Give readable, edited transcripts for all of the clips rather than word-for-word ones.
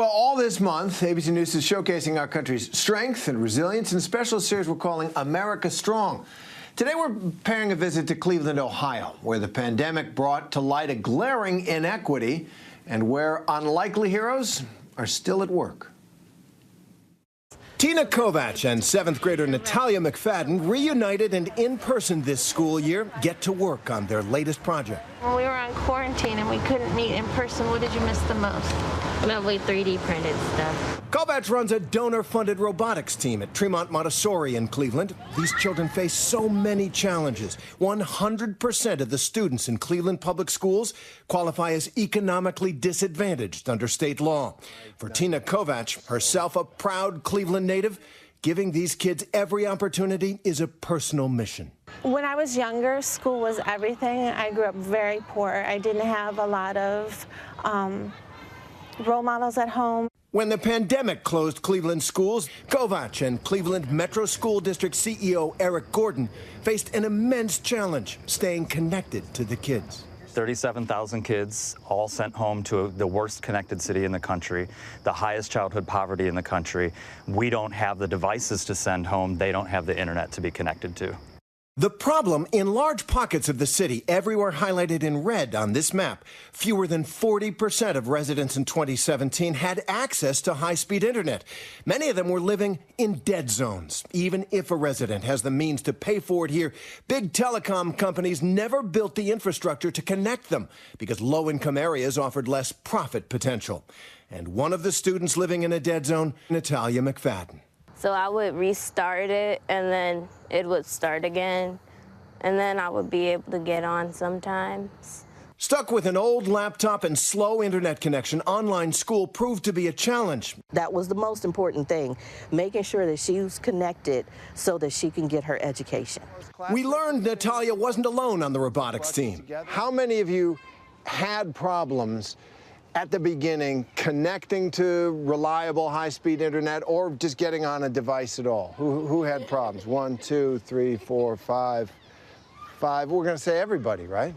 Well, all this month, ABC News is showcasing our country's strength and resilience in a special series we're calling America Strong. Today, we're paying a visit to Cleveland, Ohio, where the pandemic brought to light a glaring inequity and where unlikely heroes are still at work. Tina Kovac and 7th grader Natalia McFadden, reunited and in person this school year, get to work on their latest project. When we were on quarantine and we couldn't meet in person, what did you miss the most? Probably 3D printed stuff. Kovac runs a donor-funded robotics team at Tremont Montessori in Cleveland. These children face so many challenges. 100% of the students in Cleveland public schools qualify as economically disadvantaged under state law. For Tina Kovac, herself a proud Cleveland native, giving these kids every opportunity is a personal mission. When I was younger, school was everything. I grew up very poor. I didn't have a lot of role models at home. When the pandemic closed Cleveland schools, Kovac and Cleveland Metro School District CEO Eric Gordon faced an immense challenge, staying connected to the kids. 37,000 kids all sent home to the worst connected city in the country, the highest childhood poverty in the country. We don't have the devices to send home. They don't have the internet to be connected to. The problem in large pockets of the city, everywhere highlighted in red on this map, fewer than 40% of residents in 2017 had access to high-speed internet. Many of them were living in dead zones. Even if a resident has the means to pay for it here, big telecom companies never built the infrastructure to connect them because low-income areas offered less profit potential. And one of the students living in a dead zone, Natalia McFadden. So I would restart it, and then it would start again, and then I would be able to get on sometimes. Stuck with an old laptop and slow internet connection, online school proved to be a challenge. That was the most important thing, making sure that she was connected so that she can get her education. We learned Natalia wasn't alone on the robotics team. How many of you had problems at the beginning connecting to reliable high-speed internet or just getting on a device at all? Who had problems? 1, 2, 3, 4, 5. We're going to say everybody, right?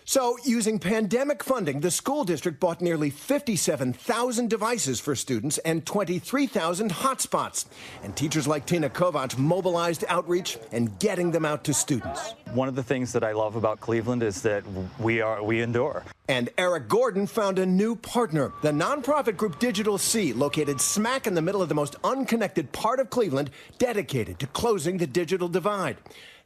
So, using pandemic funding, the school district bought nearly 57,000 devices for students and 23,000 hotspots. And teachers like Tina Kovac mobilized outreach and getting them out to students. One of the things that I love about Cleveland is that we endure. And Eric Gordon found a new partner, the nonprofit group Digital C, located smack in the middle of the most unconnected part of Cleveland, dedicated to closing the digital divide.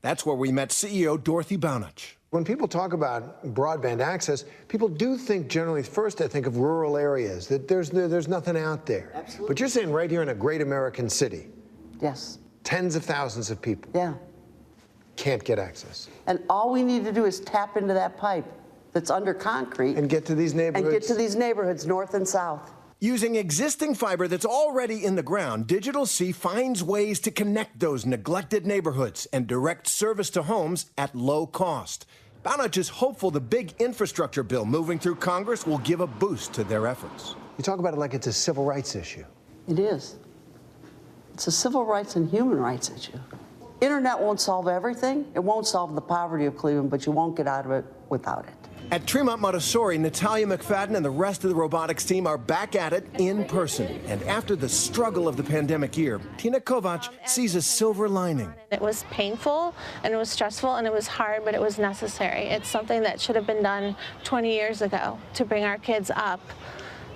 That's where we met CEO Dorothy Baunach. When people talk about broadband access, people do think generally, first they think of rural areas, that there's nothing out there. Absolutely. But you're saying right here in a great American city, Yes. tens of thousands of people Yeah. can't get access. And all we need to do is tap into that pipe that's under concrete And get to these neighborhoods. and get to these neighborhoods north and south. Using existing fiber that's already in the ground, Digital C finds ways to connect those neglected neighborhoods and direct service to homes at low cost. Baunach is hopeful the big infrastructure bill moving through Congress will give a boost to their efforts. You talk about it like it's a civil rights issue. It is. It's a civil rights and human rights issue. Internet won't solve everything. It won't solve the poverty of Cleveland, but you won't get out of it without it. At Tremont Montessori, Natalia McFadden and the rest of the robotics team are back at it in person. And after the struggle of the pandemic year, Tina Kovac sees a silver lining. It was painful, and it was stressful, and it was hard, but it was necessary. It's something that should have been done 20 years ago to bring our kids up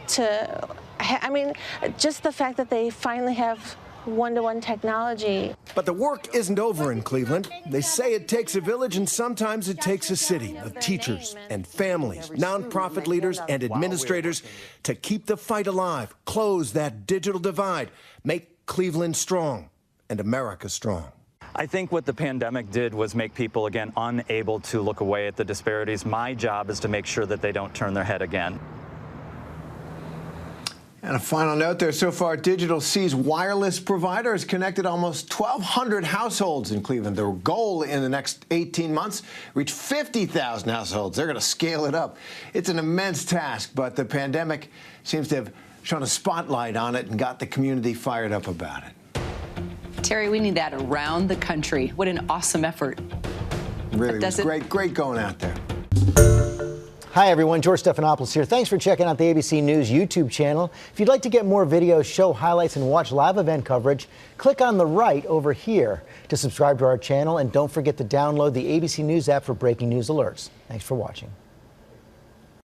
to, I mean, just the fact that they finally have one-to-one technology. But the work isn't over in Cleveland. They say it takes a village, and sometimes it takes a city of teachers and families, nonprofit leaders and administrators to keep the fight alive, close that digital divide, make Cleveland strong and America strong. I think what the pandemic did was make people, again, unable to look away at the disparities. My job is to make sure that they don't turn their head again. And a final note there, so far, Digital C's wireless provider has connected almost 1,200 households in Cleveland. Their goal in the next 18 months, reach 50,000 households. They're going to scale it up. It's an immense task, but the pandemic seems to have shone a spotlight on it and got the community fired up about it. Terry, we need that around the country. What an awesome effort. Really, it was great going out there. Hi, everyone. George Stephanopoulos here. Thanks for checking out the ABC News YouTube channel. If you'd like to get more videos, show highlights, and watch live event coverage, click on the right over here to subscribe to our channel. And don't forget to download the ABC News app for breaking news alerts. Thanks for watching.